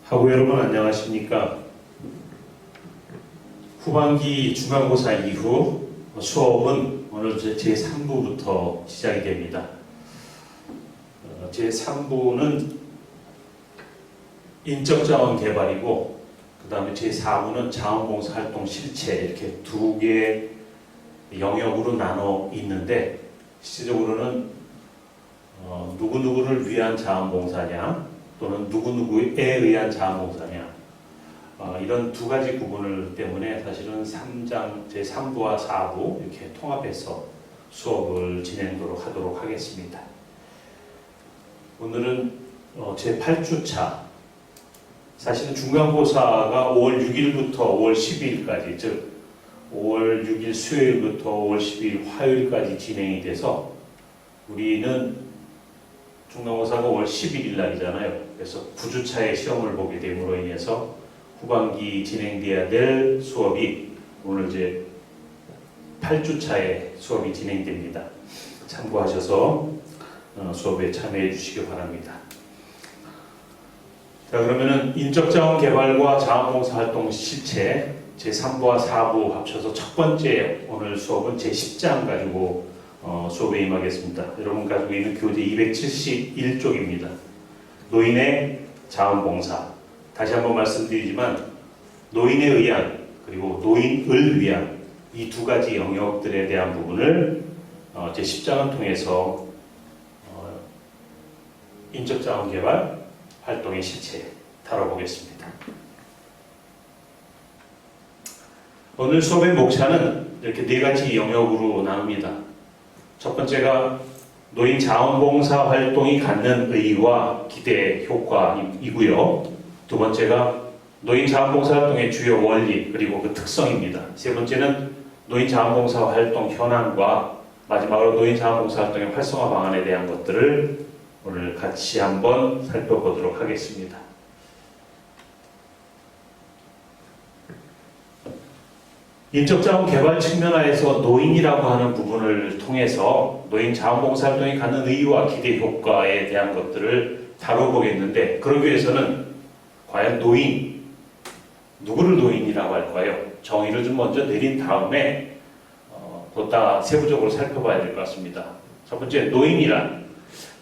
학우 여러분 안녕하십니까? 후반기 중간고사 이후 수업은 오늘 제3부부터 시작이 됩니다. 제3부는 인적자원 개발이고 그 다음에 제4부는 자원봉사 활동 실체 이렇게 두 개의 영역으로 나눠 있는데 실질적으로는 누구누구를 위한 자원봉사냐 또는 누구누구에 의한 자원봉사냐 이런 두 가지 구분을 때문에 사실은 제3부와 4부 이렇게 통합해서 수업을 진행하도록 하겠습니다. 오늘은 제8주차 사실은 중간고사가 5월 6일부터 5월 12일까지 즉 5월 6일 수요일부터 5월 12일 화요일까지 진행이 돼서 우리는 중간고사가 5월 11일 날이잖아요. 그래서 9주차의 시험을 보게 됨으로 인해서 후반기 진행돼야 될 수업이 오늘 이제 8주차의 수업이 진행됩니다. 참고하셔서 수업에 참여해 주시기 바랍니다. 자, 그러면은 인적자원 개발과 자원봉사 활동 실체 제3부와 4부 합쳐서 첫 번째 오늘 수업은 제10장 가지고 수업에 임하겠습니다. 여러분 가지고 있는 교재 271쪽입니다. 노인의 자원봉사. 다시 한번 말씀드리지만 노인에 의한 그리고 노인을 위한 이 두 가지 영역들에 대한 부분을 제10장을 통해서 인적자원 개발 활동의 실체 다뤄보겠습니다. 오늘 수업의 목차는 이렇게 네 가지 영역으로 나눕니다. 첫 번째가 노인 자원봉사 활동이 갖는 의의와 기대 효과이고요. 두 번째가 노인 자원봉사 활동의 주요 원리 그리고 그 특성입니다. 세 번째는 노인 자원봉사 활동 현황과 마지막으로 노인 자원봉사 활동의 활성화 방안에 대한 것들을 오늘 같이 한번 살펴보도록 하겠습니다. 인적자원 개발 측면하에서 노인이라고 하는 부분을 통해서 노인 자원봉사 활동이 갖는 의의와 기대 효과에 대한 것들을 다뤄보겠는데 그러기 위해서는 과연 노인, 누구를 노인이라고 할까요? 정의를 좀 먼저 내린 다음에 보다 세부적으로 살펴봐야 될 것 같습니다. 첫 번째, 노인이란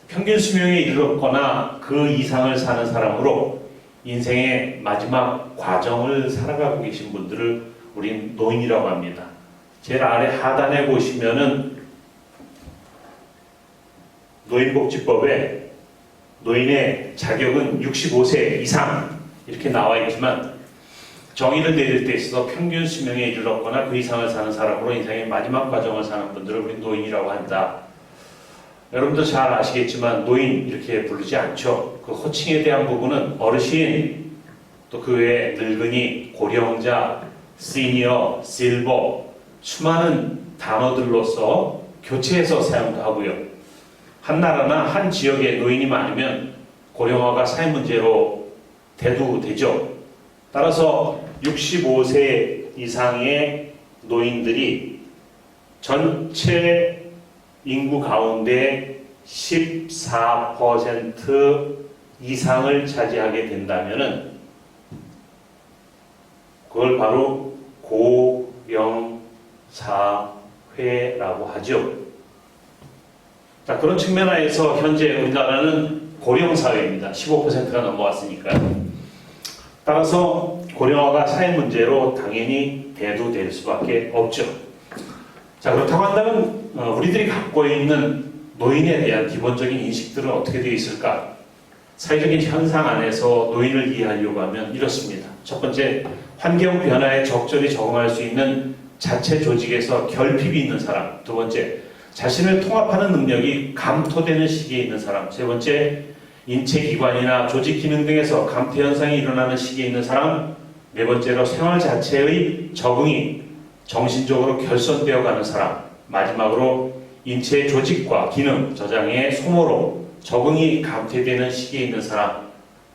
평균 수명에 이르렀거나 그 이상을 사는 사람으로 인생의 마지막 과정을 살아가고 계신 분들을 우린 노인이라고 합니다. 제일 아래 하단에 보시면은 노인복지법에 노인의 자격은 65세 이상 이렇게 나와 있지만 정의를 내릴 때 있어서 평균 수명에 이르렀거나 그 이상을 사는 사람으로 인생의 마지막 과정을 사는 분들을 우린 노인이라고 한다. 여러분도 잘 아시겠지만 노인 이렇게 부르지 않죠. 그 호칭에 대한 부분은 어르신, 또 그 외에 늙은이, 고령자, 시니어, 실버 수많은 단어들로서 교체해서 사용도 하고요. 한 나라나 한 지역에 노인이 많으면 고령화가 사회 문제로 대두되죠. 따라서 65세 이상의 노인들이 전체 인구 가운데 14% 이상을 차지하게 된다면은 그걸 바로 고령사회라고 하죠. 자, 그런 측면에서 현재 우리나라는 고령사회입니다. 15%가 넘어왔으니까요. 따라서 고령화가 사회 문제로 당연히 대두될 수밖에 없죠. 자, 그렇다고 한다면 우리들이 갖고 있는 노인에 대한 기본적인 인식들은 어떻게 되어 있을까? 사회적인 현상 안에서 노인을 이해하려고 하면 이렇습니다. 첫 번째, 환경 변화에 적절히 적응할 수 있는 자체 조직에서 결핍이 있는 사람. 두 번째, 자신을 통합하는 능력이 감토되는 시기에 있는 사람. 세 번째, 인체기관이나 조직 기능 등에서 감퇴 현상이 일어나는 시기에 있는 사람. 네 번째로 생활 자체의 적응이 정신적으로 결손되어 가는 사람. 마지막으로 인체 조직과 기능, 저장의 소모로 적응이 감퇴되는 시기에 있는 사람.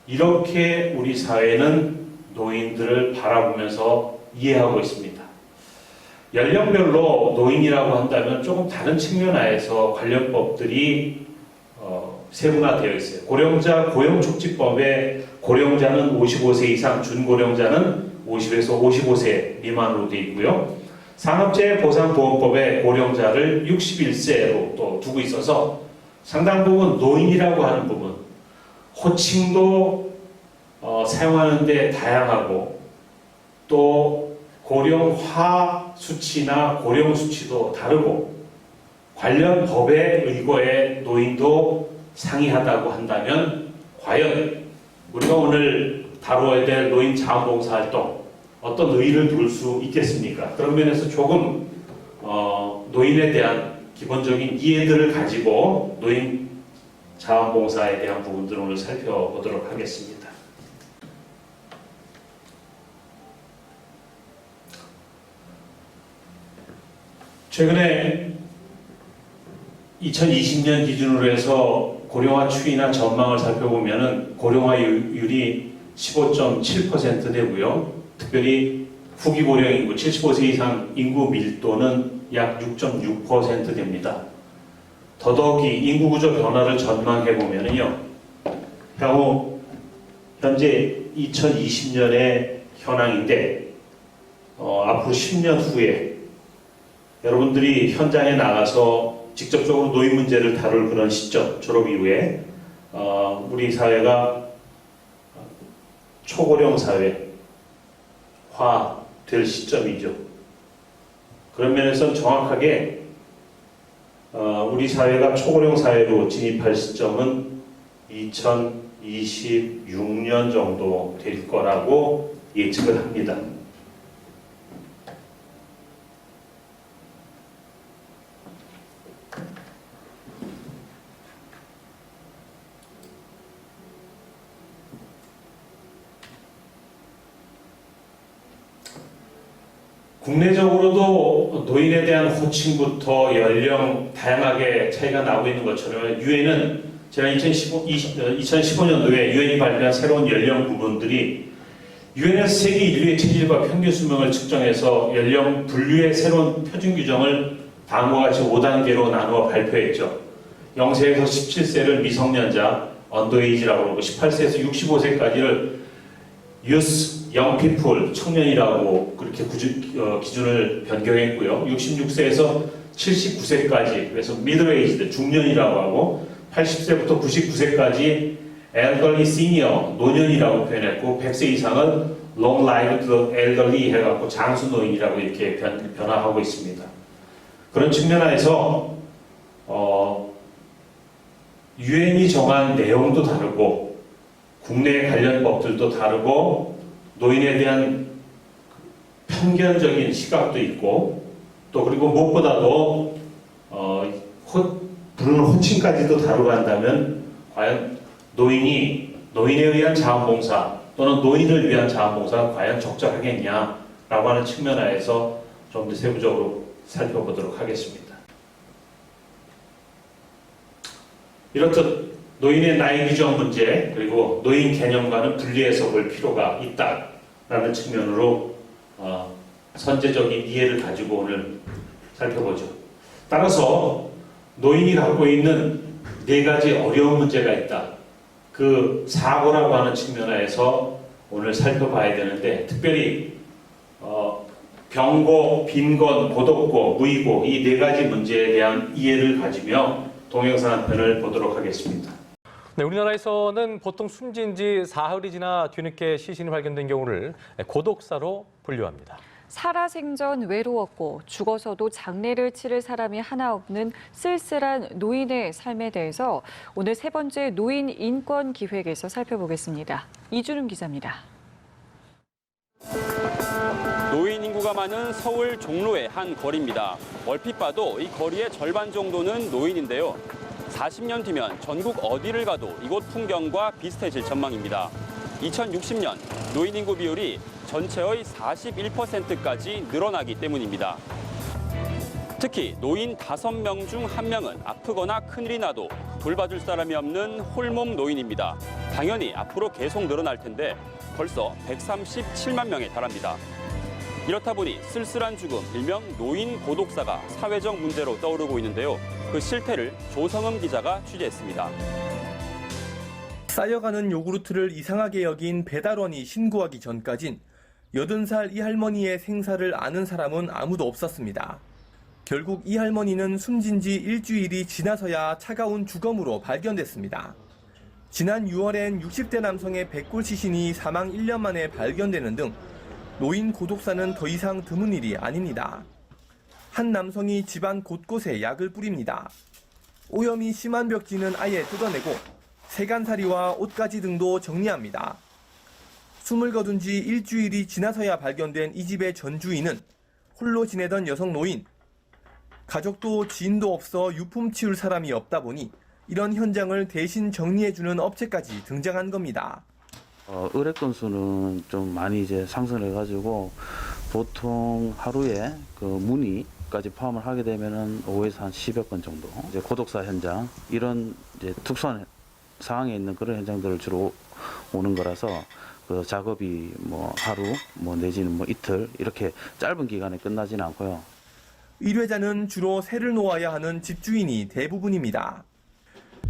이렇게 우리 사회는 노인들을 바라보면서 이해하고 있습니다. 연령별로 노인이라고 한다면 조금 다른 측면 하에서 관련법들이 세분화되어 있어요. 고령자 고용촉진법에 고령자는 55세 이상, 준고령자는 50에서 55세 미만으로 되어 있고요. 산업재해보상보험법에 고령자를 61세로 또 두고 있어서 상당 부분 노인이라고 하는 부분, 호칭도 사용하는데 다양하고 또 고령화 수치나 고령 수치도 다르고 관련 법의 의거에 노인도 상이하다고 한다면 과연 우리가 오늘 다루어야 될 노인 자원봉사 활동 어떤 의의를 두를 수 있겠습니까? 그런 면에서 조금 노인에 대한 기본적인 이해들을 가지고 노인 자원봉사에 대한 부분들을 오늘 살펴보도록 하겠습니다. 최근에 2020년 기준으로 해서 고령화 추이나 전망을 살펴보면은 고령화율이 15.7% 되고요. 특별히 후기 고령 인구 75세 이상 인구 밀도는 약 6.6% 됩니다. 더더욱이 인구 구조 변화를 전망해 보면은요. 향후 현재 2020년의 현황인데 앞으로 10년 후에 여러분들이 현장에 나가서 직접적으로 노인 문제를 다룰 그런 시점, 졸업 이후에 우리 사회가 초고령 사회화 될 시점이죠. 그런 면에서 정확하게 우리 사회가 초고령 사회로 진입할 시점은 2026년 정도 될 거라고 예측을 합니다. 국내적으로도 노인에 대한 호칭부터 연령 다양하게 차이가 나고 있는 것처럼 유엔은 지난 2015년도에 유엔이 발표한 새로운 연령 부분들이 유엔에서 세계 인류의 체질과 평균 수명을 측정해서 연령 분류의 새로운 표준 규정을 다음과 같이 5단계로 나누어 발표했죠. 0세에서 17세를 미성년자, 언더에이지라고 그러고 18세에서 65세까지를 유스, 영피플, 청년이라고 그렇게 기준을 변경했고요. 66세에서 79세까지, 그래서 미들에이지드, 중년이라고 하고 80세부터 99세까지 elderly senior, 노년이라고 표현했고 100세 이상은 long-lived elderly 해갖고 장수노인이라고 이렇게 변화하고 있습니다. 그런 측면에서 유엔이 정한 내용도 다르고 국내 관련 법들도 다르고 노인에 대한 편견적인 시각도 있고 또 그리고 무엇보다도 부르는 호칭까지도 다루고 한다면 과연 노인에 의한 자원봉사 또는 노인을 위한 자원봉사가 과연 적절하겠냐라고 하는 측면에서 좀 더 세부적으로 살펴보도록 하겠습니다. 이렇듯 노인의 나이 규정 문제 그리고 노인 개념과는 분리해서 볼 필요가 있다라는 측면으로 선제적인 이해를 가지고 오늘 살펴보죠. 따라서 노인이 갖고 있는 4가지 어려운 문제가 있다. 그 사고라고 하는 측면에서 오늘 살펴봐야 되는데 특별히 병고, 빈곤, 고독고, 무의고 이 4가지 문제에 대한 이해를 가지며 동영상 한 편을 보도록 하겠습니다. 네, 우리나라에서는 보통 숨진 지 사흘이 지나 뒤늦게 시신이 발견된 경우를 고독사로 분류합니다. 살아생전 외로웠고 죽어서도 장례를 치를 사람이 하나 없는 쓸쓸한 노인의 삶에 대해서 오늘 3번째 노인 인권 기획에서 살펴보겠습니다. 이준음 기자입니다. 노인 인구가 많은 서울 종로의 한 거리입니다. 얼핏 봐도 이 거리의 절반 정도는 노인인데요. 40년 뒤면 전국 어디를 가도 이곳 풍경과 비슷해질 전망입니다. 2060년 노인 인구 비율이 전체의 41%까지 늘어나기 때문입니다. 특히 노인 5명 중 1명은 아프거나 큰일이 나도 돌봐줄 사람이 없는 홀몸 노인입니다. 당연히 앞으로 계속 늘어날 텐데 벌써 137만 명에 달합니다. 이렇다 보니 쓸쓸한 죽음, 일명 노인 고독사가 사회적 문제로 떠오르고 있는데요. 그 실태를 조성음 기자가 취재했습니다. 쌓여가는 요구르트를 이상하게 여긴 배달원이 신고하기 전까진 80살 이 할머니의 생사를 아는 사람은 아무도 없었습니다. 결국 이 할머니는 숨진 지 일주일이 지나서야 차가운 주검으로 발견됐습니다. 지난 6월엔 60대 남성의 백골 시신이 사망 1년 만에 발견되는 등 노인 고독사는 더 이상 드문 일이 아닙니다. 한 남성이 집안 곳곳에 약을 뿌립니다. 오염이 심한 벽지는 아예 뜯어내고 세간살이와 옷가지 등도 정리합니다. 숨을 거둔 지 일주일이 지나서야 발견된 이 집의 전 주인은 홀로 지내던 여성 노인. 가족도 지인도 없어 유품 치울 사람이 없다 보니 이런 현장을 대신 정리해주는 업체까지 등장한 겁니다. 의뢰 건수는 좀 많이 이제 상승해가지고 보통 하루에 그 문의까지 포함을 하게 되면은 5에서 한 10여 건 정도. 이제 고독사 현장 이런 이제 특수한 상황에 있는 그런 현장들을 주로 오는 거라서 그 작업이 뭐 하루, 뭐 내지는 뭐 이틀 이렇게 짧은 기간에 끝나지는 않고요. 의뢰자는 주로 새를 놓아야 하는 집주인이 대부분입니다.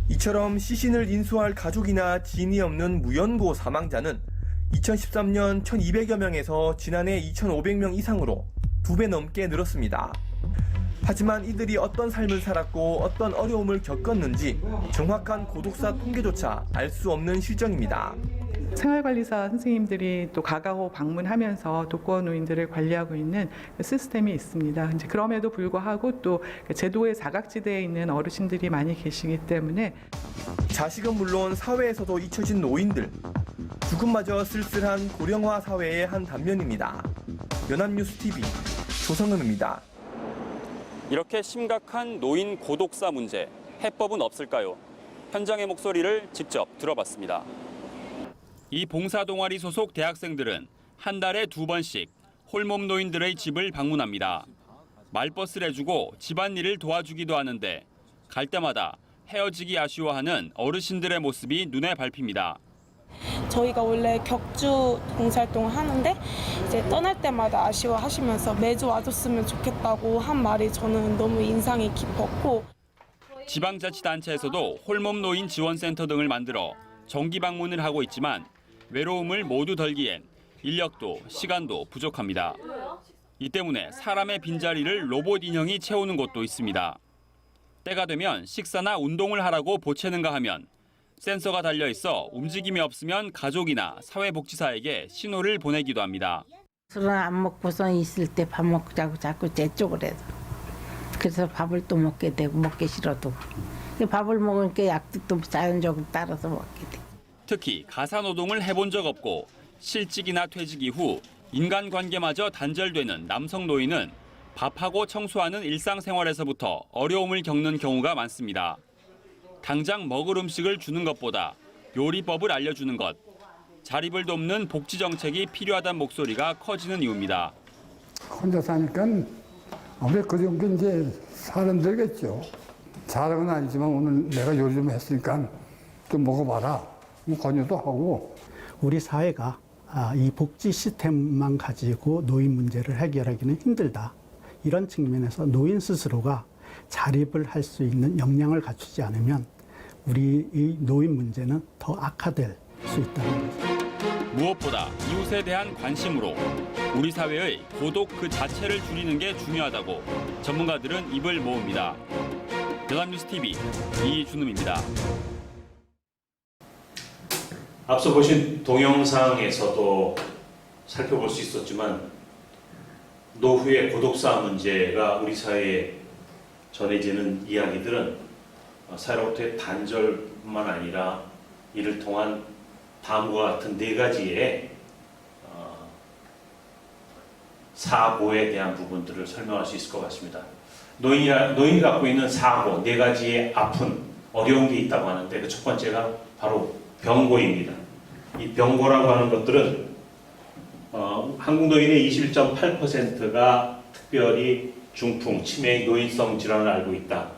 이처럼 시신을 인수할 가족이나 지인이 없는 무연고 사망자는 2013년 1,200여 명에서 지난해 2,500명 이상으로 2배 넘게 늘었습니다. 하지만 이들이 어떤 삶을 살았고 어떤 어려움을 겪었는지 정확한 고독사 통계조차 알 수 없는 실정입니다. 생활관리사 선생님들이 또 가가호 방문하면서 독거 노인들을 관리하고 있는 시스템이 있습니다. 이제 그럼에도 불구하고 또 제도의 사각지대에 있는 어르신들이 많이 계시기 때문에 자식은 물론 사회에서도 잊혀진 노인들, 죽음마저 쓸쓸한 고령화 사회의 한 단면입니다. 연합뉴스TV 조성은입니다. 이렇게 심각한 노인 고독사 문제, 해법은 없을까요? 현장의 목소리를 직접 들어봤습니다. 이 봉사 동아리 소속 대학생들은 한 달에 2번씩 홀몸 노인들의 집을 방문합니다. 말벗을 해주고 집안일을 도와주기도 하는데 갈 때마다 헤어지기 아쉬워하는 어르신들의 모습이 눈에 밟힙니다. 저희가 원래 격주 봉사활동을 하는데 이제 떠날 때마다 아쉬워하시면서 매주 와줬으면 좋겠다고 한 말이 저는 너무 인상이 깊었고, 지방자치단체에서도 홀몸 노인 지원센터 등을 만들어 정기 방문을 하고 있지만 외로움을 모두 덜기엔 인력도 시간도 부족합니다. 이 때문에 사람의 빈자리를 로봇 인형이 채우는 곳도 있습니다. 때가 되면 식사나 운동을 하라고 보채는가 하면 센서가 달려있어 움직임이 없으면 가족이나 사회복지사에게 신호를 보내기도 합니다. 술은 안 먹고서 있을 때 밥 먹자고 자꾸 제 쪽을 해서 그래서 밥을 또 먹게 되고 먹기 싫어도 밥을 먹으니까 약도 또 자연적으로 따라서 먹게 돼. 특히 가사노동을 해본 적 없고 실직이나 퇴직 이후 인간관계마저 단절되는 남성 노인은 밥하고 청소하는 일상생활에서부터 어려움을 겪는 경우가 많습니다. 당장 먹을 음식을 주는 것보다 요리법을 알려주는 것, 자립을 돕는 복지 정책이 필요하다는 목소리가 커지는 이유입니다. 혼자 사니까 아무래도 그 정도 이제 사람들겠죠. 자랑은 아니지만 오늘 내가 요리 좀 했으니까 좀 먹어봐라. 권유도 하고. 우리 사회가 이 복지 시스템만 가지고 노인 문제를 해결하기는 힘들다. 이런 측면에서 노인 스스로가 자립을 할 수 있는 역량을 갖추지 않으면 우리 이 노인 문제는 더 악화될 수 있다는 거죠. 무엇보다 이웃에 대한 관심으로 우리 사회의 고독 그 자체를 줄이는 게 중요하다고 전문가들은 입을 모읍니다. 연합뉴스TV 이준음입니다. 앞서 보신 동영상에서도 살펴볼 수 있었지만 노후의 고독사 문제가 우리 사회에 전해지는 이야기들은 사회로부터의 단절뿐만 아니라 이를 통한 다음과 같은 4가지의 사고에 대한 부분들을 설명할 수 있을 것 같습니다. 노인이 갖고 있는 사고, 4가지의 아픈, 어려운 게 있다고 하는데 그 첫 번째가 바로 병고입니다. 이 병고라고 하는 것들은 한국 노인의 21.8%가 특별히 중풍, 치매, 노인성 질환을 앓고 있다.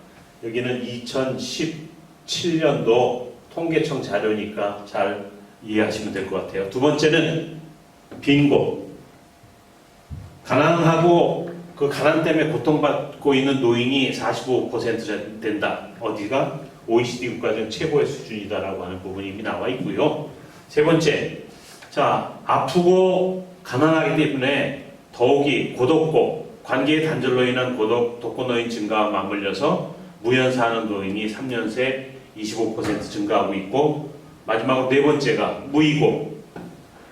여기는 2017년도 통계청 자료니까 잘 이해하시면 될 것 같아요. 두 번째는 빈고. 가난하고 그 가난 때문에 고통받고 있는 노인이 45% 된다. 어디가? OECD 국가 중 최고의 수준이다라고 하는 부분이 이미 나와 있고요. 세 번째, 자, 아프고 가난하기 때문에 더욱이 고독고 관계의 단절로 인한 독거노인 증가와 맞물려서 무연사하는 노인이 3년 새 25% 증가하고 있고, 마지막으로 네 번째가 무이고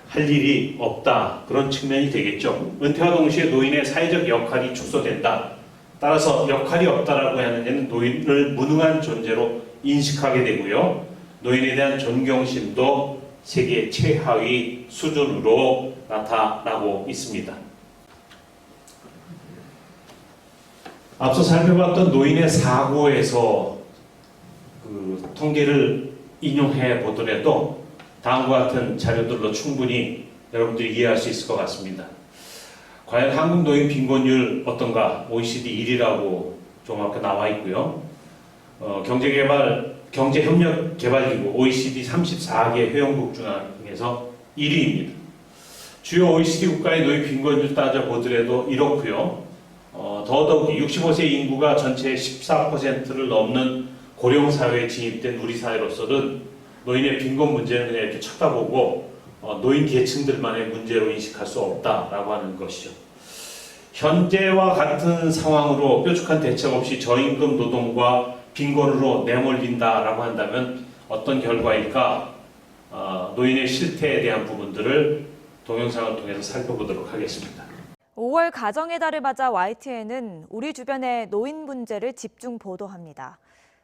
할 일이 없다, 그런 측면이 되겠죠. 은퇴와 동시에 노인의 사회적 역할이 축소된다. 따라서 역할이 없다라고 하는 데는 노인을 무능한 존재로 인식하게 되고요. 노인에 대한 존경심도 세계 최하위 수준으로 나타나고 있습니다. 앞서 살펴봤던 노인의 사고에서 그 통계를 인용해 보더라도 다음과 같은 자료들로 충분히 여러분들이 이해할 수 있을 것 같습니다. 과연 한국 노인 빈곤율 어떤가? OECD 1위라고 정확히 나와 있고요. 경제협력개발기구 OECD 34개 회원국 중에서 1위입니다. 주요 OECD 국가의 노인 빈곤율 따져보더라도 이렇고요. 더더욱이 65세 인구가 전체의 14%를 넘는 고령사회에 진입된 우리 사회로서는 노인의 빈곤 문제는 그냥 이렇게 쳐다보고 노인 계층들만의 문제로 인식할 수 없다라고 하는 것이죠. 현재와 같은 상황으로 뾰족한 대책 없이 저임금 노동과 빈곤으로 내몰린다라고 한다면 어떤 결과일까? 노인의 실태에 대한 부분들을 동영상을 통해서 살펴보도록 하겠습니다. 5월 가정의 달을 맞아 YTN은 우리 주변의 노인 문제를 집중 보도합니다.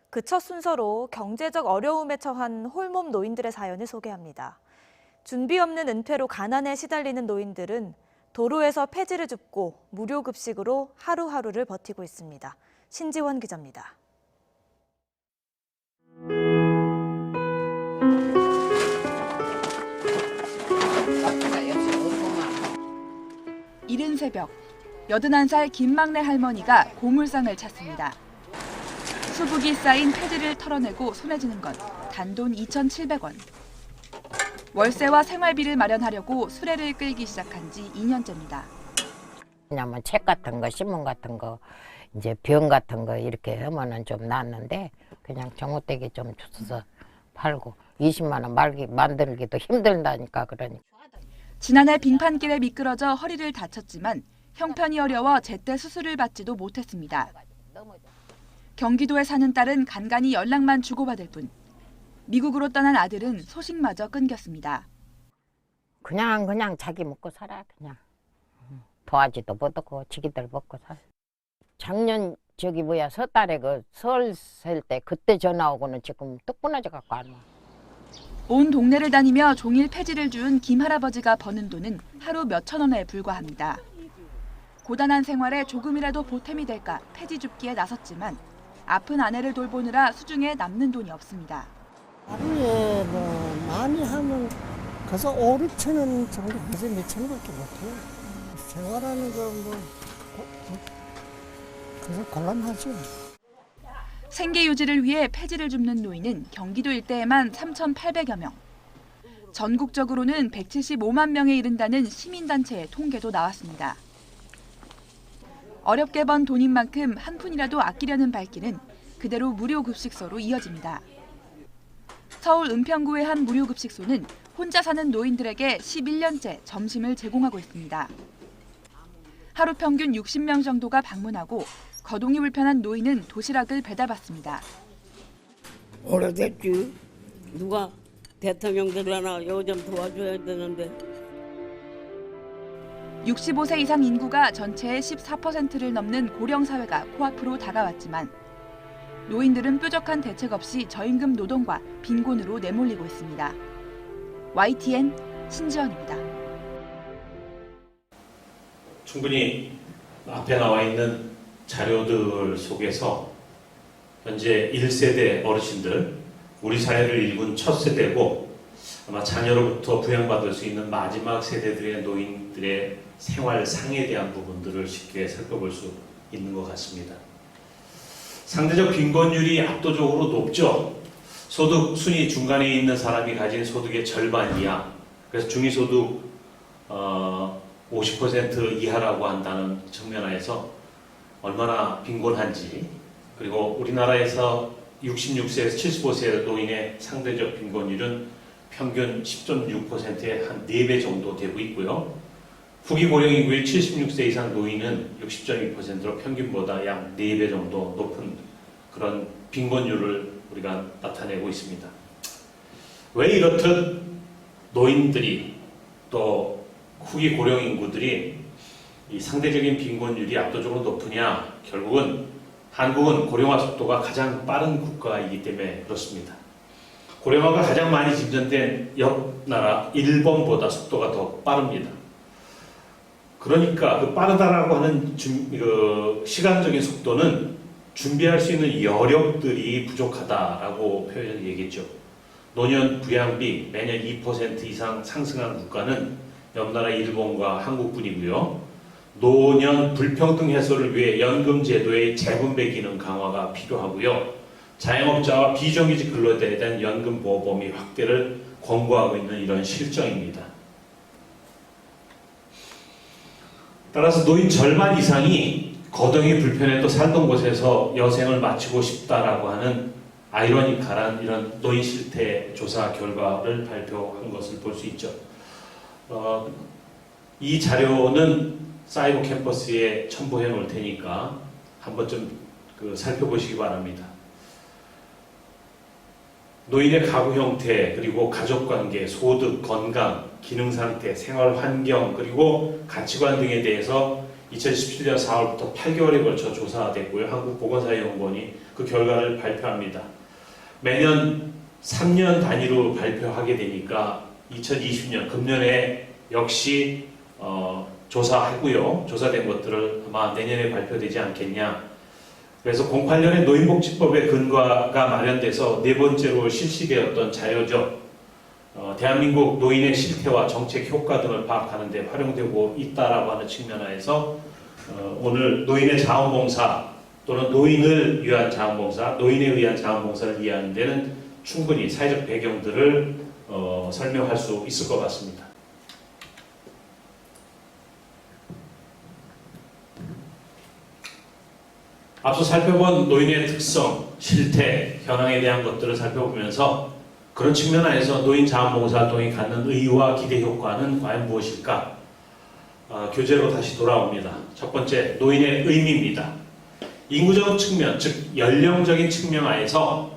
그 첫 순서로 경제적 어려움에 처한 홀몸 노인들의 사연을 소개합니다. 준비 없는 은퇴로 가난에 시달리는 노인들은 도로에서 폐지를 줍고 무료 급식으로 하루하루를 버티고 있습니다. 신지원 기자입니다. 이른 새벽, 81살 김막내 할머니가 고물상을 찾습니다. 수북이 쌓인 폐지를 털어내고 손에 쥐는 건 단돈 2,700원. 월세와 생활비를 마련하려고 수레를 끌기 시작한 지 2년째입니다. 그냥 뭐 책 같은 거, 신문 같은 거, 이제 병 같은 거 이렇게 하면은 좀 낫는데 그냥 정우떼기 좀 주워서 팔고 20만 원 만들기도 힘들다니까 그러니까. 지난해 빙판길에 미끄러져 허리를 다쳤지만 형편이 어려워 제때 수술을 받지도 못했습니다. 경기도에 사는 딸은 간간히 연락만 주고받을 뿐 미국으로 떠난 아들은 소식마저 끊겼습니다. 그냥 자기 먹고 살아. 그냥 도와지도 못하고 지기들 먹고 살아. 작년 서달에 그 설 셀 때 그때 전화 오고는 지금 뚝 끊어져 갖고 안 와. 온 동네를 다니며 종일 폐지를 준 김 할아버지가 버는 돈은 하루 몇천 원에 불과합니다. 고단한 생활에 조금이라도 보탬이 될까 폐지 줍기에 나섰지만 아픈 아내를 돌보느라 수중에 남는 돈이 없습니다. 하루에 뭐 많이 하면 그래서 5, 6천 원 정도 해서 몇천 원밖에 못해요. 생활하는 거 그래서 곤란하죠. 생계 유지를 위해 폐지를 줍는 노인은 경기도 일대에만 3,800여 명. 전국적으로는 175만 명에 이른다는 시민단체의 통계도 나왔습니다. 어렵게 번 돈인 만큼 한 푼이라도 아끼려는 발길은 그대로 무료급식소로 이어집니다. 서울 은평구의 한 무료급식소는 혼자 사는 노인들에게 11년째 점심을 제공하고 있습니다. 하루 평균 60명 정도가 방문하고 거동이 불편한 노인은 도시락을 배달받습니다. 오래됐지. 누가 대통령들 하나 요즘 도와줘야 되는데. 65세 이상 인구가 전체의 14%를 넘는 고령 사회가 코앞으로 다가왔지만 노인들은 뾰족한 대책 없이 저임금 노동과 빈곤으로 내몰리고 있습니다. YTN 신지원입니다. 충분히 앞에 나와 있는 자료들 속에서 현재 1세대 어르신들, 우리 사회를 일군 첫 세대고 아마 자녀로부터 부양받을 수 있는 마지막 세대들의 노인들의 생활상에 대한 부분들을 쉽게 살펴볼 수 있는 것 같습니다. 상대적 빈곤율이 압도적으로 높죠. 소득 순위 중간에 있는 사람이 가진 소득의 절반 이하, 그래서 중위소득 50% 이하라고 한다는 측면에서 얼마나 빈곤한지, 그리고 우리나라에서 66세에서 75세 노인의 상대적 빈곤율은 평균 10.6%의 한 4배 정도 되고 있고요. 후기 고령 인구의 76세 이상 노인은 60.2%로 평균보다 약 4배 정도 높은 그런 빈곤율을 우리가 나타내고 있습니다. 왜 이렇듯 노인들이 또 후기 고령 인구들이 이 상대적인 빈곤율이 압도적으로 높으냐? 결국은 한국은 고령화 속도가 가장 빠른 국가이기 때문에 그렇습니다. 고령화가 가장 많이 진전된 옆 나라 일본보다 속도가 더 빠릅니다. 그러니까 그 빠르다라고 하는 시간적인 속도는 준비할 수 있는 여력들이 부족하다라고 얘기했죠. 노년 부양비 매년 2% 이상 상승한 국가는 옆나라 일본과 한국뿐이고요. 노년 불평등 해소를 위해 연금 제도의 재분배 기능 강화가 필요하고요. 자영업자와 비정규직 근로자에 대한 연금 보호 범위 확대를 권고하고 있는 이런 실정입니다. 따라서 노인 절반 이상이 거동이 불편해도 살던 곳에서 여생을 마치고 싶다라고 하는 아이러니컬한 이런 노인 실태 조사 결과를 발표한 것을 볼 수 있죠. 이 자료는 사이버 캠퍼스에 첨부해 놓을 테니까 한번 좀 살펴보시기 바랍니다. 노인의 가구 형태, 그리고 가족관계, 소득, 건강, 기능상태, 생활환경, 그리고 가치관 등에 대해서 2017년 4월부터 8개월에 걸쳐 조사됐고요. 한국보건사회연구원이 그 결과를 발표합니다. 매년 3년 단위로 발표하게 되니까 2020년 금년에 역시 조사하고요. 조사된 것들을 아마 내년에 발표되지 않겠냐. 그래서 08년에 노인복지법의 근거가 마련돼서 네 번째로 실시되었던 자료죠. 대한민국 노인의 실태와 정책 효과 등을 파악하는 데 활용되고 있다라고 하는 측면에서 오늘 노인의 자원봉사 또는 노인을 위한 자원봉사, 노인에 의한 자원봉사를 이해하는 데는 충분히 사회적 배경들을 설명할 수 있을 것 같습니다. 앞서 살펴본 노인의 특성, 실태, 현황에 대한 것들을 살펴보면서 그런 측면 안에서 노인 자원봉사 활동이 갖는 의의와 기대 효과는 과연 무엇일까? 교재로 다시 돌아옵니다. 첫 번째, 노인의 의미입니다. 인구적 측면, 즉 연령적인 측면 안에서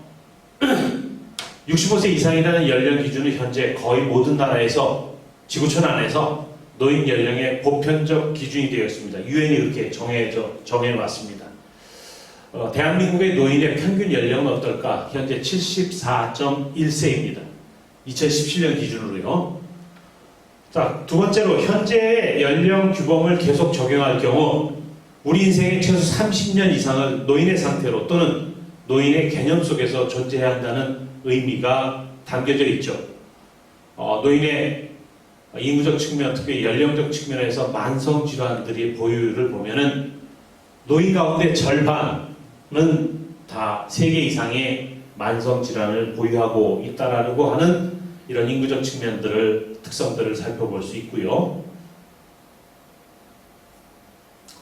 65세 이상이라는 연령 기준은 현재 거의 모든 나라에서 지구촌 안에서 노인 연령의 보편적 기준이 되어 있습니다. 유엔이 이렇게 정해왔습니다. 대한민국의 노인의 평균 연령은 어떨까? 현재 74.1세입니다. 2017년 기준으로요. 자, 두 번째로 현재의 연령 규범을 계속 적용할 경우 우리 인생의 최소 30년 이상을 노인의 상태로 또는 노인의 개념 속에서 존재해야 한다는 의미가 담겨져 있죠. 노인의 인구적 측면, 특히 연령적 측면에서 만성 질환들의 보유를 보면은 노인 가운데 절반은 다 3개 이상의 만성 질환을 보유하고 있다라고 하는 이런 인구적 특성들을 살펴볼 수 있고요.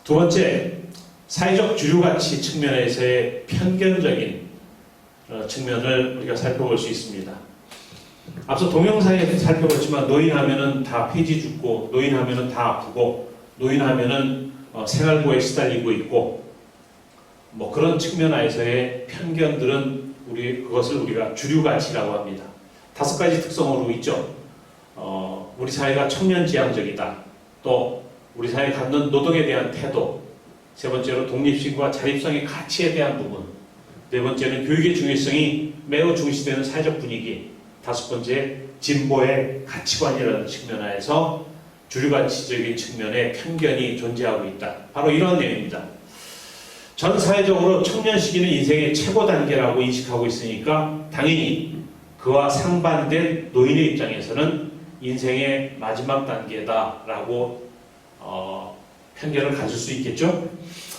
두 번째, 사회적 주류가치 측면에서의 편견적인 측면을 우리가 살펴볼 수 있습니다. 앞서 동영상에서 살펴봤지만 노인하면은 다 폐지 죽고, 노인하면은 다 아프고, 노인하면은 생활고에 시달리고 있고, 뭐 그런 측면 하에서의 편견들은 그것을 우리가 주류가치라고 합니다. 5가지 특성으로 있죠. 우리 사회가 청년지향적이다. 또 우리 사회가 갖는 노동에 대한 태도. 세 번째로 독립심과 자립성의 가치에 대한 부분. 네 번째는 교육의 중요성이 매우 중시되는 사회적 분위기. 5번째, 진보의 가치관이라는 측면 하에서 주류가치적인 측면에 편견이 존재하고 있다. 바로 이런 내용입니다. 전 사회적으로 청년 시기는 인생의 최고 단계라고 인식하고 있으니까 당연히 그와 상반된 노인의 입장에서는 인생의 마지막 단계다라고 편견을 가질 수 있겠죠.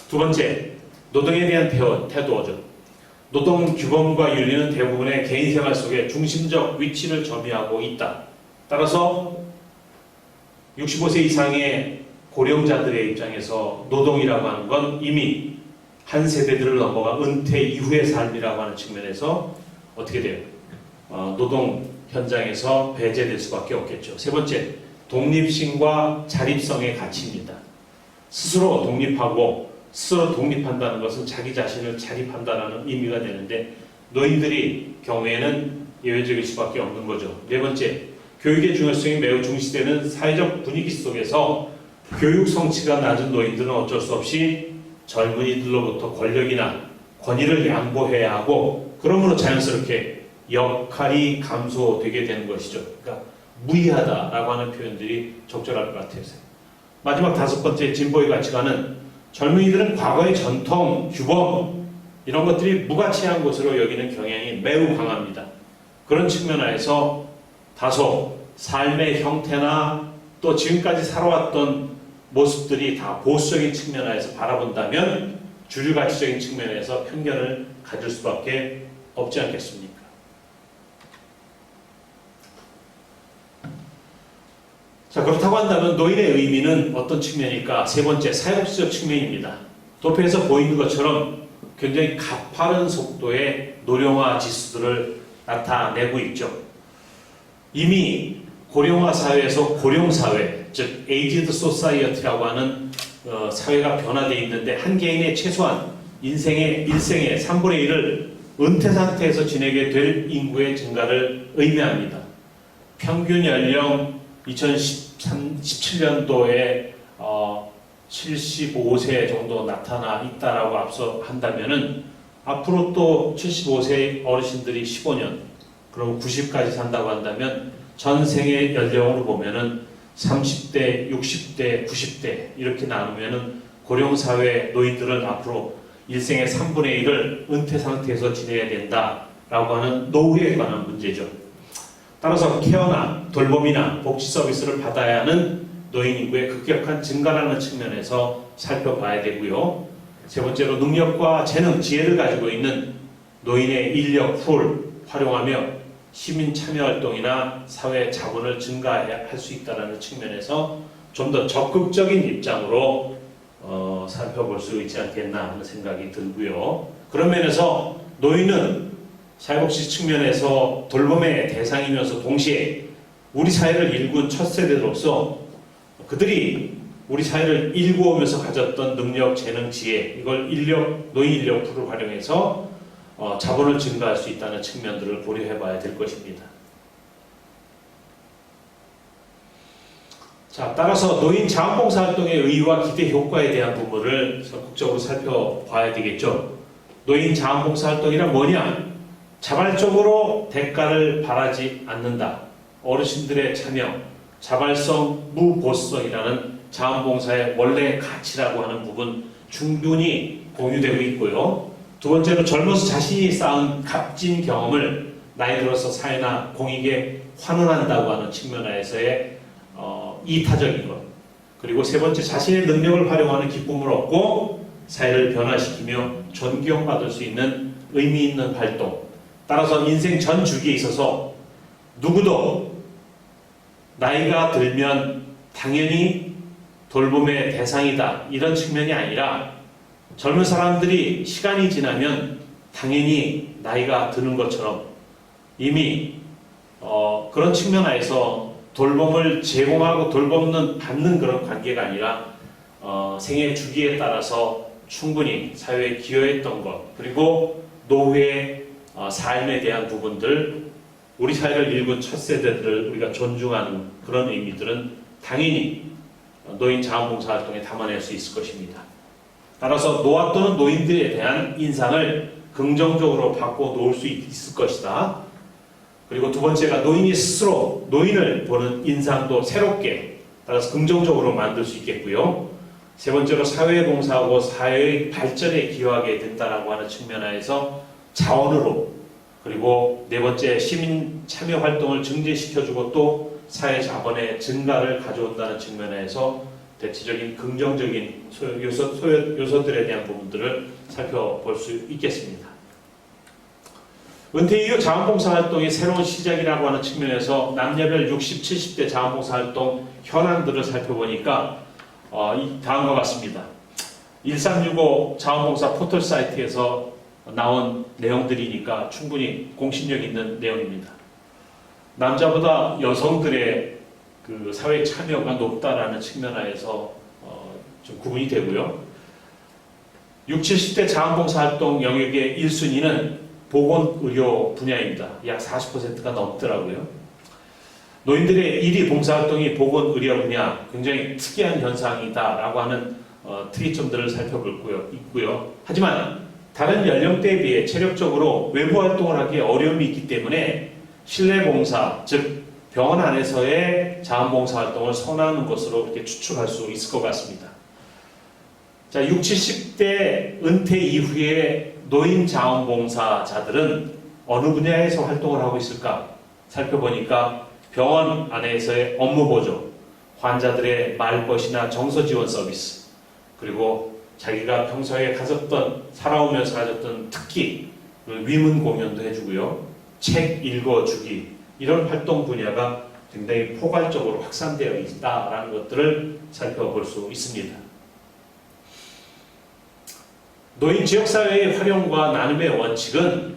두 번째, 노동에 대한 태도죠. 노동 규범과 윤리는 대부분의 개인 생활 속에 중심적 위치를 점유하고 있다. 따라서 65세 이상의 고령자들의 입장에서 노동이라고 하는 건 이미 한 세대들을 넘어가 은퇴 이후의 삶이라고 하는 측면에서 어떻게 돼요? 노동 현장에서 배제될 수밖에 없겠죠. 세 번째, 독립심과 자립성의 가치입니다. 스스로 독립하고 스스로 독립한다는 것은 자기 자신을 자립한다는 의미가 되는데 노인들이 경우에는 예외적일 수밖에 없는 거죠. 네 번째, 교육의 중요성이 매우 중시되는 사회적 분위기 속에서 교육 성취가 낮은 노인들은 어쩔 수 없이 젊은이들로부터 권력이나 권위를 양보해야 하고 그러므로 자연스럽게 역할이 감소되게 되는 것이죠. 그러니까 무의하다라고 하는 표현들이 적절할 것 같아요. 마지막 다섯 번째, 진보의 가치관은 젊은이들은 과거의 전통, 규범 이런 것들이 무가치한 것으로 여기는 경향이 매우 강합니다. 그런 측면에서 다소 삶의 형태나 또 지금까지 살아왔던 모습들이 다 보수적인 측면에서 바라본다면 주류 가치적인 측면에서 편견을 가질 수밖에 없지 않겠습니까? 자, 그렇다고 한다면 노인의 의미는 어떤 측면일까? 세 번째, 사회복지적 측면입니다. 도표에서 보이는 것처럼 굉장히 가파른 속도의 노령화 지수들을 나타내고 있죠. 이미 고령화 사회에서 고령사회, 즉 에이지드 소사이어티라고 하는 사회가 변화되어 있는데 한 개인의 최소한 일생의 3분의 1을 은퇴 상태에서 지내게 될 인구의 증가를 의미합니다. 평균 연령 2017년도에 75세 정도 나타나 있다라고 앞서 한다면은 앞으로 또 75세 어르신들이 15년, 그럼 90까지 산다고 한다면 전 생애 연령으로 보면은 30대, 60대, 90대 이렇게 나누면은 고령사회 노인들은 앞으로 일생의 3분의 1을 은퇴 상태에서 지내야 된다라고 하는 노후에 관한 문제죠. 따라서 케어나 돌봄이나 복지 서비스를 받아야 하는 노인 인구의 급격한 증가라는 측면에서 살펴봐야 되고요. 세 번째로 능력과 재능, 지혜를 가지고 있는 노인의 인력 풀 활용하며 시민 참여 활동이나 사회 자본을 증가할 수 있다는 측면에서 좀 더 적극적인 입장으로 살펴볼 수 있지 않겠나 하는 생각이 들고요. 그런 면에서 노인은 사회복지 측면에서 돌봄의 대상이면서 동시에 우리 사회를 일군 첫 세대로서 그들이 우리 사회를 일구오면서 가졌던 능력, 재능, 지혜 이걸 노인 인력 풀을 활용해서 자본을 증가할 수 있다는 측면들을 고려해 봐야 될 것입니다. 자, 따라서 노인 자원봉사활동의 의의와 기대 효과에 대한 부분을 적극적으로 살펴봐야 되겠죠. 노인 자원봉사활동이란 뭐냐? 자발적으로 대가를 바라지 않는다. 어르신들의 참여, 자발성, 무보수성이라는 자원봉사의 원래 가치라고 하는 부분 충분히 공유되고 있고요. 두 번째로 젊어서 자신이 쌓은 값진 경험을 나이 들어서 사회나 공익에 환원한다고 하는 측면에서의 이타적인 것. 그리고 세 번째, 자신의 능력을 활용하는 기쁨을 얻고 사회를 변화시키며 존경받을 수 있는 의미 있는 활동. 따라서 인생 전 주기에 있어서 누구도 나이가 들면 당연히 돌봄의 대상이다 이런 측면이 아니라 젊은 사람들이 시간이 지나면 당연히 나이가 드는 것처럼 이미 그런 측면 하에서 돌봄을 제공하고 돌봄은 받는 그런 관계가 아니라 생애 주기에 따라서 충분히 사회에 기여했던 것 그리고 노후의 삶에 대한 부분들 우리 사회를 일군 첫 세대들을 우리가 존중하는 그런 의미들은 당연히 노인 자원봉사활동에 담아낼 수 있을 것입니다. 따라서 노화 또는 노인들에 대한 인상을 긍정적으로 바꿔 놓을 수 있을 것이다. 그리고 두 번째가 노인이 스스로 노인을 보는 인상도 새롭게 따라서 긍정적으로 만들 수 있겠고요. 세 번째로 사회에 봉사하고 사회의 발전에 기여하게 된다라고 하는 측면에서 자원으로 그리고 네 번째 시민 참여 활동을 증진시켜주고 또 사회 자본의 증가를 가져온다는 측면에서 대체적인 긍정적인 요소들에 대한 부분들을 살펴볼 수 있겠습니다. 은퇴 이후 자원봉사활동의 새로운 시작이라고 하는 측면에서 남녀별 60, 70대 자원봉사활동 현황들을 살펴보니까 다음과 같습니다. 1365 자원봉사 포털 사이트에서 나온 내용들이니까 충분히 공신력 있는 내용입니다. 남자보다 여성들의 그 사회 참여가 높다라는 측면하에서 좀 구분이 되고요. 60, 70대 자원봉사 활동 영역의 1순위는 보건의료 분야입니다. 약 40%가 넘더라고요. 노인들의 1위 봉사활동이 보건의료 분야, 굉장히 특이한 현상이다라고 하는 특이점들을 살펴볼 있고요. 하지만 다른 연령대에 비해 체력적으로 외부 활동을 하기에 어려움이 있기 때문에 실내 봉사, 즉 병원 안에서의 자원봉사 활동을 선호하는 것으로 이렇게 추측할 수 있을 것 같습니다. 자, 60, 70대 은퇴 이후에 노인 자원봉사자들은 어느 분야에서 활동을 하고 있을까 살펴보니까 병원 안에서의 업무 보조, 환자들의 말벗이나 정서 지원 서비스, 그리고 자기가 평소에 살아오면서 가졌던 특기, 위문 공연도 해주고요. 책 읽어주기, 이런 활동 분야가 굉장히 포괄적으로 확산되어 있다라는 것들을 살펴볼 수 있습니다. 노인 지역사회의 활용과 나눔의 원칙은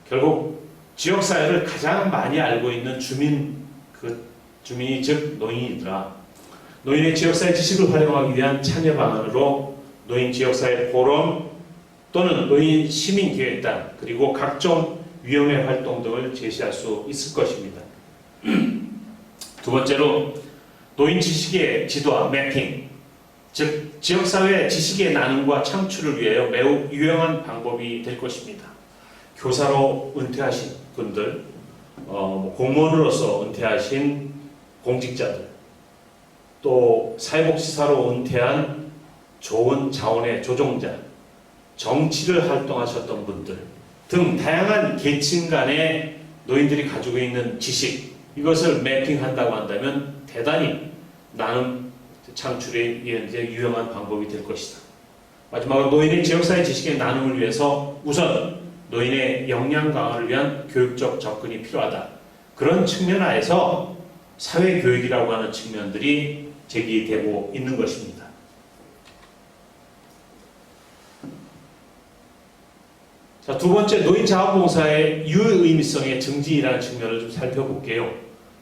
결국 지역사회를 가장 많이 알고 있는 주민이 즉 노인이더라. 노인의 지역사회 지식을 활용하기 위한 참여 방안으로 노인 지역사회 포럼 또는 노인 시민기획단 그리고 각종 위험의 활동 등을 제시할 수 있을 것입니다. 두 번째로 노인 지식의 지도화 매핑, 즉 지역사회 지식의 나눔과 창출을 위하여 매우 유용한 방법이 될 것입니다. 교사로 은퇴하신 분들, 공무원으로서 은퇴하신 공직자들, 또 사회복지사로 은퇴한 좋은 자원의 조종자, 정치를 활동하셨던 분들 등 다양한 계층 간의 노인들이 가지고 있는 지식, 이것을 매핑한다고 한다면 대단히 나눔 창출에 유용한 방법이 될 것이다. 마지막으로 노인의 지역사회 지식의 나눔을 위해서 우선 노인의 역량 강화를 위한 교육적 접근이 필요하다. 그런 측면 하에서 사회교육이라고 하는 측면들이 제기되고 있는 것입니다. 자, 두 번째, 노인 자원봉사의 유의미성의 증진이라는 측면을 좀 살펴볼게요.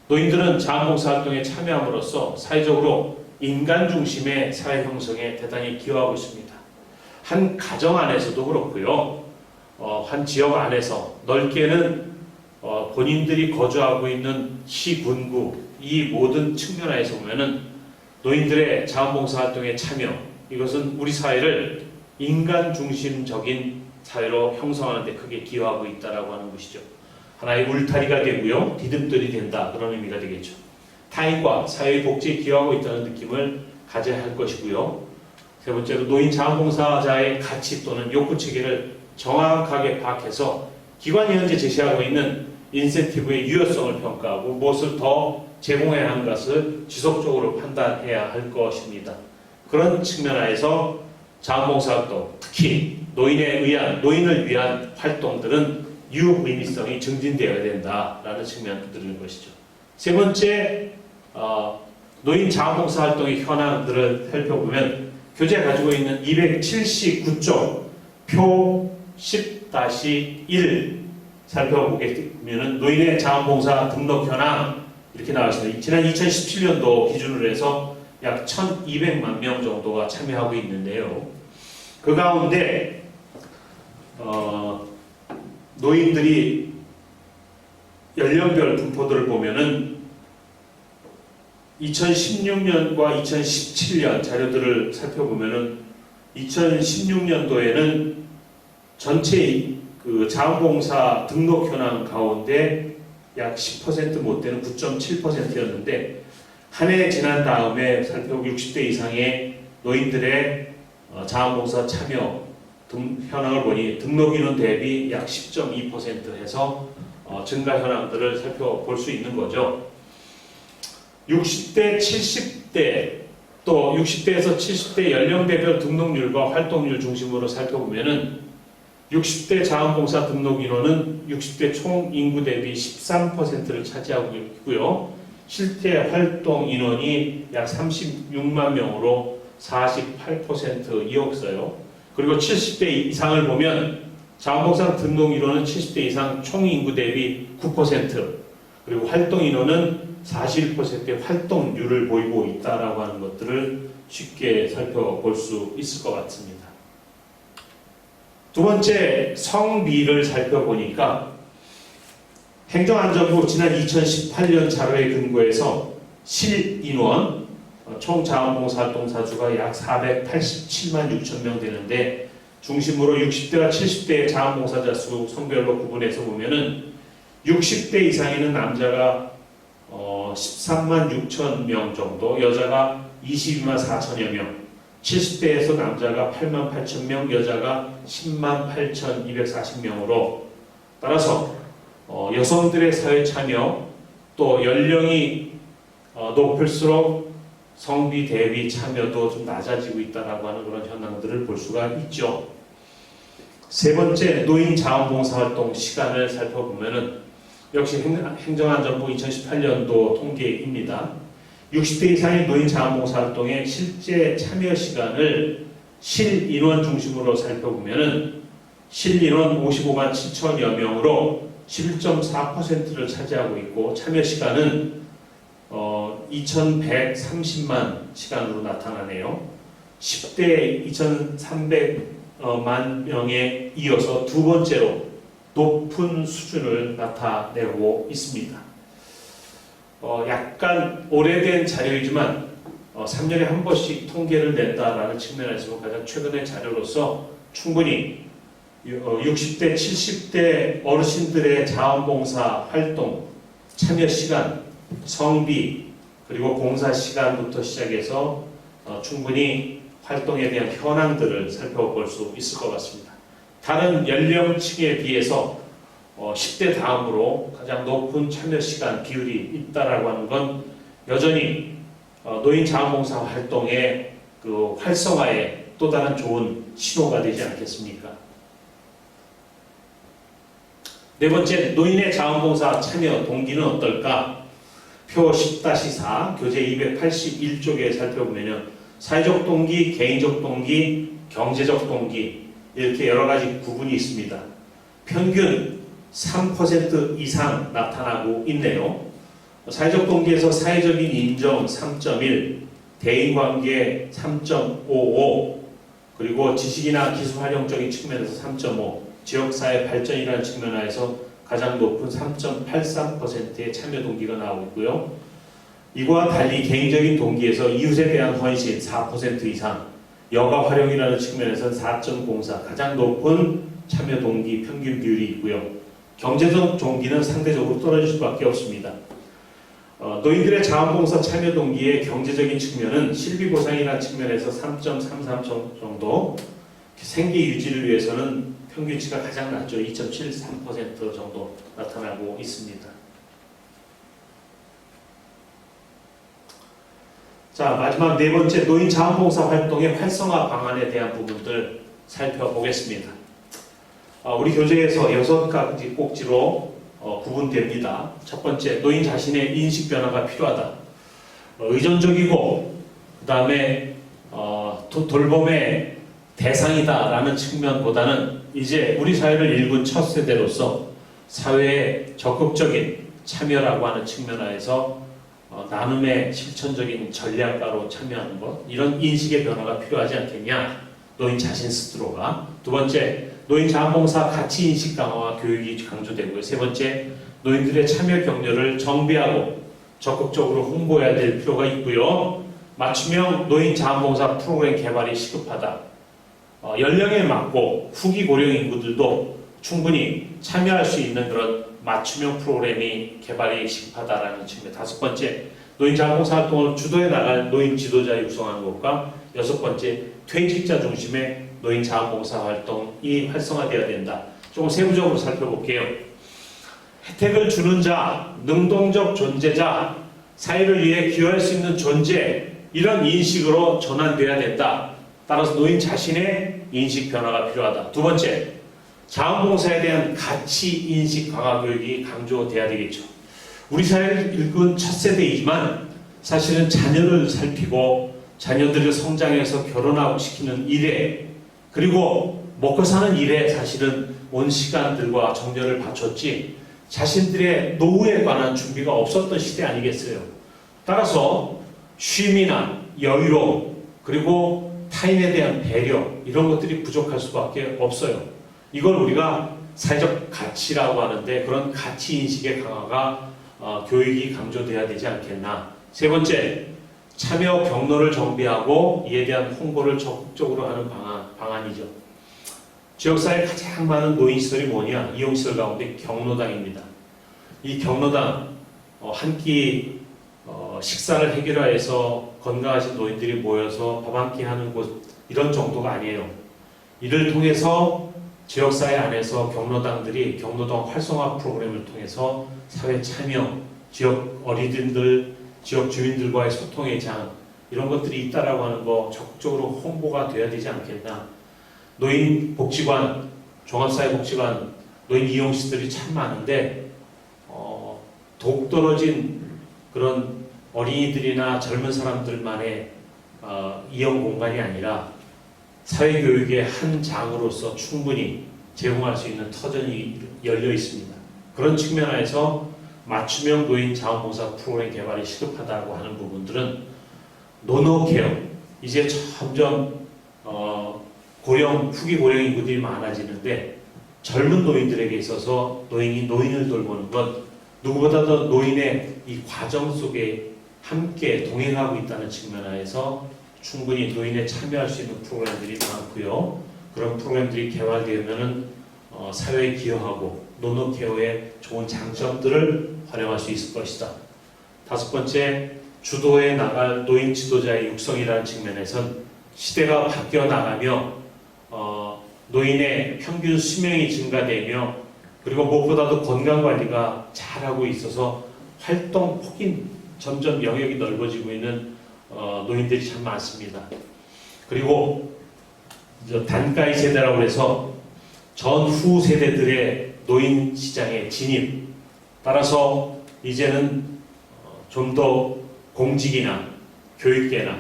노인들은 자원봉사 활동에 참여함으로써 사회적으로 인간 중심의 사회 형성에 대단히 기여하고 있습니다. 한 가정 안에서도 그렇고요. 한 지역 안에서 넓게는 본인들이 거주하고 있는 시, 군구 이 모든 측면에서 보면은 노인들의 자원봉사 활동에 참여, 이것은 우리 사회를 인간 중심적인 사회로 형성하는 데 크게 기여하고 있다라고 하는 것이죠. 하나의 울타리가 되고요. 디딤돌이 된다. 그런 의미가 되겠죠. 타인과 사회의 복지에 기여하고 있다는 느낌을 가져야 할 것이고요. 세 번째로 노인 자원봉사자의 가치 또는 욕구 체계를 정확하게 파악해서 기관이 현재 제시하고 있는 인센티브의 유효성을 평가하고 무엇을 더 제공해야 하는 것을 지속적으로 판단해야 할 것입니다. 그런 측면에서 자원봉사 활동, 특히 노인을 위한 활동들은 유의미성이 증진되어야 된다라는 측면들인 것이죠. 세 번째, 노인 자원봉사 활동의 현황들을 살펴보면 교재가 가지고 있는 279쪽 표 10-1 살펴보게 되면 노인의 자원봉사 등록 현황 이렇게 나와 있습니다. 지난 2017년도 기준으로 해서 약 1,200만 명 정도가 참여하고 있는데요. 그 가운데 노인들이 연령별 분포들을 보면은 2016년과 2017년 자료들을 살펴보면은 2016년도에는 전체 그 자원봉사 등록 현황 가운데 약 10% 못 되는 9.7%였는데 한 해 지난 다음에 살펴보면 60대 이상의 노인들의 자원봉사 참여 현황을 보니 등록 인원 대비 약 10.2% 해서 증가 현황들을 살펴볼 수 있는 거죠. 60대, 70대 또 60대에서 70대 연령대별 등록률과 활동률 중심으로 살펴보면은 60대 자원봉사 등록 인원은 60대 총 인구 대비 13%를 차지하고 있고요. 실제 활동 인원이 약 36만 명으로 48% 이었어요. 그리고 70대 이상을 보면 자원봉사 등록 인원은 70대 이상 총 인구 대비 9%, 그리고 활동 인원은 41%의 활동률을 보이고 있다라고 하는 것들을 쉽게 살펴볼 수 있을 것 같습니다. 두 번째, 성비를 살펴보니까 행정안전부 지난 2018년 자료에 근거해서 실인원, 총 자원봉사활동사주가 약 487만 6천 명 되는데 중심으로 60대와 70대의 자원봉사자 수 성별로 구분해서 보면은 60대 이상에는 남자가 13만 6천 명 정도, 여자가 22만 4천여 명, 70대에서 남자가 8만 8천 명, 여자가 10만 8,240명으로 따라서 여성들의 사회 참여 또 연령이 높을수록 성비 대비 참여도 좀 낮아지고 있다라고 하는 그런 현황들을 볼 수가 있죠. 세 번째, 노인 자원봉사활동 시간을 살펴보면은 역시 행정안전부 2018년도 통계입니다. 60대 이상의 노인 자원봉사활동의 실제 참여 시간을 실인원 중심으로 살펴보면은 실인원 55만 7천여 명으로 11.4%를 차지하고 있고 참여 시간은 2,130만 시간으로 나타나네요. 10대 2,300만 명에 이어서 두 번째로 높은 수준을 나타내고 있습니다. 약간 오래된 자료이지만 3년에 한 번씩 통계를 낸다라는 측면에서 가장 최근의 자료로서 충분히 60대, 70대 어르신들의 자원봉사 활동, 참여 시간, 성비, 그리고 봉사 시간부터 시작해서 충분히 활동에 대한 현황들을 살펴볼 수 있을 것 같습니다. 다른 연령층에 비해서 10대 다음으로 가장 높은 참여 시간 비율이 있다라고 하는 건 여전히 노인 자원봉사 활동의 그 활성화에 또 다른 좋은 신호가 되지 않겠습니까? 네 번째, 노인의 자원봉사 참여 동기는 어떨까? 표 10-4 교재 281쪽에 살펴보면 사회적 동기, 개인적 동기, 경제적 동기 이렇게 여러 가지 구분이 있습니다. 평균 3% 이상 나타나고 있네요. 사회적 동기에서 사회적인 인정 3.1, 대인관계 3.55, 그리고 지식이나 기술 활용적인 측면에서 3.5, 지역사회 발전이라는 측면에서 가장 높은 3.83%의 참여 동기가 나오고 있고요. 이와 달리 개인적인 동기에서 이웃에 대한 헌신 4% 이상, 여가 활용이라는 측면에서는 4.04, 가장 높은 참여 동기 평균 비율이 있고요. 경제적 동기는 상대적으로 떨어질 수밖에 없습니다. 노인들의 자원봉사 참여 동기의 경제적인 측면은 실비보상이라는 측면에서 3.33 정도, 생계 유지를 위해서는 평균치가 가장 낮죠. 2.73% 정도 나타나고 있습니다. 자, 마지막 네 번째, 노인 자원봉사 활동의 활성화 방안에 대한 부분들 살펴보겠습니다. 우리 교재에서 6가지 꼭지로 구분됩니다. 첫 번째, 노인 자신의 인식 변화가 필요하다. 의존적이고 그 다음에 돌봄의 대상이다라는 측면보다는 이제 우리 사회를 일군 첫 세대로서 사회에 적극적인 참여라고 하는 측면에서 나눔의 실천적인 전략가로 참여하는 것, 이런 인식의 변화가 필요하지 않겠냐, 노인 자신 스스로가. 두 번째, 노인 자원봉사 가치인식 강화와 교육이 강조되고요. 세 번째, 노인들의 참여 격려를 정비하고 적극적으로 홍보해야 될 필요가 있고요. 맞춤형 노인 자원봉사 프로그램 개발이 시급하다. 연령에 맞고 후기 고령 인구들도 충분히 참여할 수 있는 그런 맞춤형 프로그램이 개발이 시급하다라는 측면. 다섯 번째, 노인 자원봉사 활동을 주도해 나갈 노인 지도자 육성하는 것과 여섯 번째, 퇴직자 중심의 노인 자원봉사 활동이 활성화되어야 된다. 조금 세부적으로 살펴볼게요. 혜택을 주는 자, 능동적 존재자, 사회를 위해 기여할 수 있는 존재, 이런 인식으로 전환돼야 된다. 따라서 노인 자신의 인식 변화가 필요하다. 두 번째, 자원봉사에 대한 가치 인식 강화 교육이 강조돼야 되겠죠. 우리 사회를 일군 첫 세대이지만 사실은 자녀를 살피고 자녀들을 성장해서 결혼하고 시키는 일에, 그리고 먹고 사는 일에 사실은 온 시간들과 정열을 바쳤지 자신들의 노후에 관한 준비가 없었던 시대 아니겠어요. 따라서 쉼이나 여유로움, 그리고 타인에 대한 배려, 이런 것들이 부족할 수밖에 없어요. 이걸 우리가 사회적 가치라고 하는데, 그런 가치 인식의 강화가 교육이 강조돼야 되지 않겠나. 세 번째, 참여 경로를 정비하고 이에 대한 홍보를 적극적으로 하는 방안이죠. 지역사회에 가장 많은 노인시설이 뭐냐? 이용시설 가운데 경로당입니다. 이 경로당, 한 끼 식사를 해결해서 건강하신 노인들이 모여서 밥 한 끼 하는 곳, 이런 정도가 아니에요. 이를 통해서 지역사회 안에서 경로당들이 경로당 활성화 프로그램을 통해서 사회 참여, 지역 어린이들, 지역 주민들과의 소통의 장, 이런 것들이 있다라고 하는 거 적극적으로 홍보가 돼야 되지 않겠나. 노인복지관, 종합사회복지관, 노인 이용시설이 참 많은데 독 떨어진 그런 어린이들이나 젊은 사람들만의 이용 공간이 아니라 사회교육의 한 장으로서 충분히 제공할 수 있는 터전이 열려 있습니다. 그런 측면에서 맞춤형 노인 자원봉사 프로그램 개발이 시급하다고 하는 부분들은 노노케어, 이제 점점 후기 고령 인구들이 많아지는데 젊은 노인들에게 있어서 노인을 돌보는 것, 누구보다도 노인의 이 과정 속에 함께 동행하고 있다는 측면에서 충분히 노인에 참여할 수 있는 프로그램들이 많고요. 그런 프로그램들이 개발되면은 사회에 기여하고 노노케어의 좋은 장점들을 활용할 수 있을 것이다. 다섯 번째, 주도해 나갈 노인 지도자의 육성이라는 측면에선 시대가 바뀌어 나가며 노인의 평균 수명이 증가되며, 그리고 무엇보다도 건강관리가 잘하고 있어서 활동 폭이 점점 영역이 넓어지고 있는 노인들이 참 많습니다. 그리고 단가이 세대라고 해서 전후 세대들의 노인 시장의 진입, 따라서 이제는 좀 더 공직이나 교육계나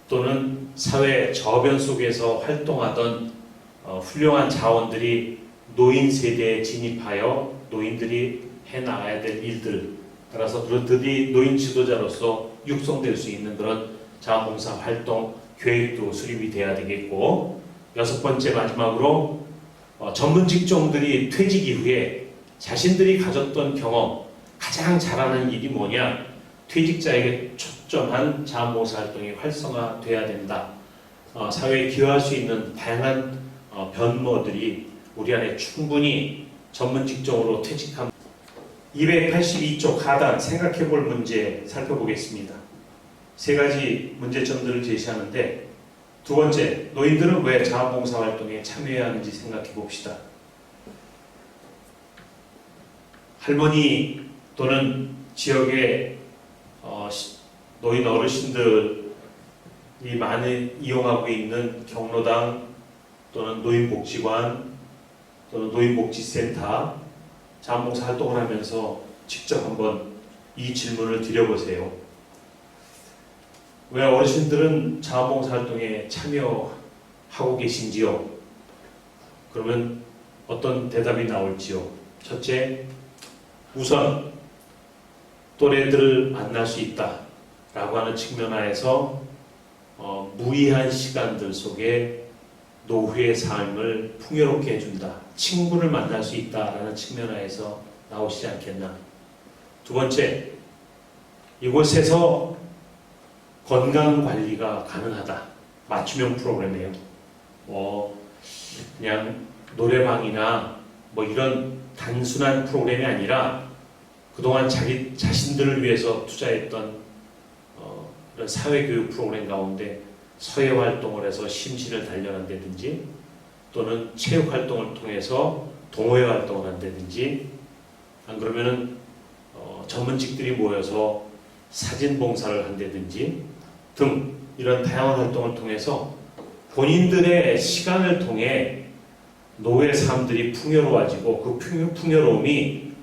또는 사회 저변 속에서 활동하던 훌륭한 자원들이 노인 세대에 진입하여 노인들이 해나가야 될 일들, 따라서 그들이 노인 지도자로서 육성될 수 있는 그런 자원봉사 활동 계획도 수립이 돼야 되겠고, 여섯 번째 마지막으로 전문 직종들이 퇴직 이후에 자신들이 가졌던 경험, 가장 잘하는 일이 뭐냐? 퇴직자에게 초점한 자원봉사 활동이 활성화돼야 된다. 사회에 기여할 수 있는 다양한 변모들이 우리 안에 충분히 전문 직종으로 퇴직한 282쪽 하단 생각해볼 문제 살펴보겠습니다. 세 가지 문제점들을 제시하는데, 두 번째, 노인들은 왜 자원봉사 활동에 참여해야 하는지 생각해 봅시다. 할머니 또는 지역의 노인 어르신들이 많이 이용하고 있는 경로당 또는 노인복지관 또는 노인복지센터 자원봉사 활동을 하면서 직접 한번 이 질문을 드려보세요. 왜 어르신들은 자원봉사 활동에 참여하고 계신지요? 그러면 어떤 대답이 나올지요? 첫째, 우선 또래들을 만날 수 있다라고 하는 측면하에서 무의한 시간들 속에 노후의 삶을 풍요롭게 해준다. 친구를 만날 수 있다라는 측면하에서 나오시지 않겠나. 두 번째, 이곳에서 건강관리가 가능하다. 맞춤형 프로그램이에요. 그냥 노래방이나 이런 단순한 프로그램이 아니라 그동안 자기 자신들을 위해서 투자했던 이런 사회교육 프로그램 가운데 서예 활동을 해서 심신을 단련한다든지 또는 체육 활동을 통해서 동호회 활동을 한다든지, 안 그러면은 전문직들이 모여서 사진 봉사를 한다든지 등 이런 다양한 활동을 통해서 본인들의 시간을 통해 노후의 삶들이 풍요로워지고 그 풍요로움이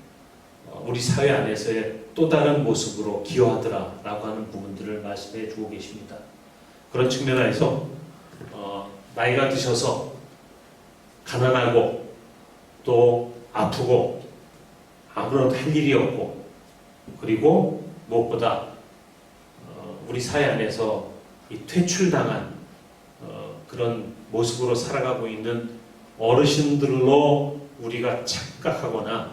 우리 사회 안에서의 또 다른 모습으로 기여하더라라고 하는 부분들을 말씀해 주고 계십니다. 그런 측면에서 나이가 드셔서 가난하고 또 아프고 아무런 할 일이 없고 그리고 무엇보다 우리 사회 안에서 이 퇴출당한 그런 모습으로 살아가고 있는 어르신들로 우리가 착각하거나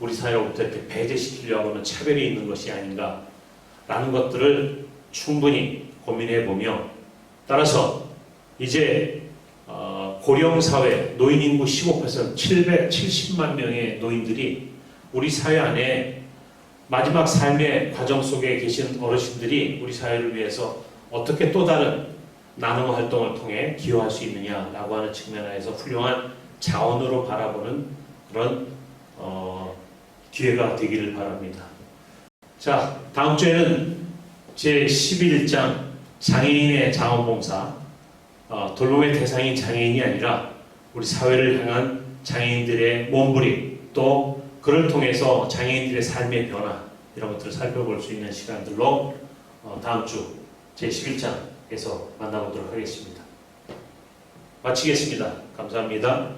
우리 사회로부터 이렇게 배제시키려고 하는 차별이 있는 것이 아닌가라는 것들을 충분히 고민해 보며 따라서 이제 고령사회 노인 인구 15% 770만 명의 노인들이 우리 사회 안에 마지막 삶의 과정 속에 계신 어르신들이 우리 사회를 위해서 어떻게 또 다른 나눔 활동을 통해 기여할 수 있느냐라고 하는 측면에서 훌륭한 자원으로 바라보는 그런 기회가 되기를 바랍니다. 자, 다음 주에는 제11장 장애인의 자원봉사 돌봄의 대상인 장애인이 아니라 우리 사회를 향한 장애인들의 몸부림 또 그를 통해서 장애인들의 삶의 변화 이런 것들을 살펴볼 수 있는 시간들로 다음 주 제11장에서 만나보도록 하겠습니다. 마치겠습니다. 감사합니다.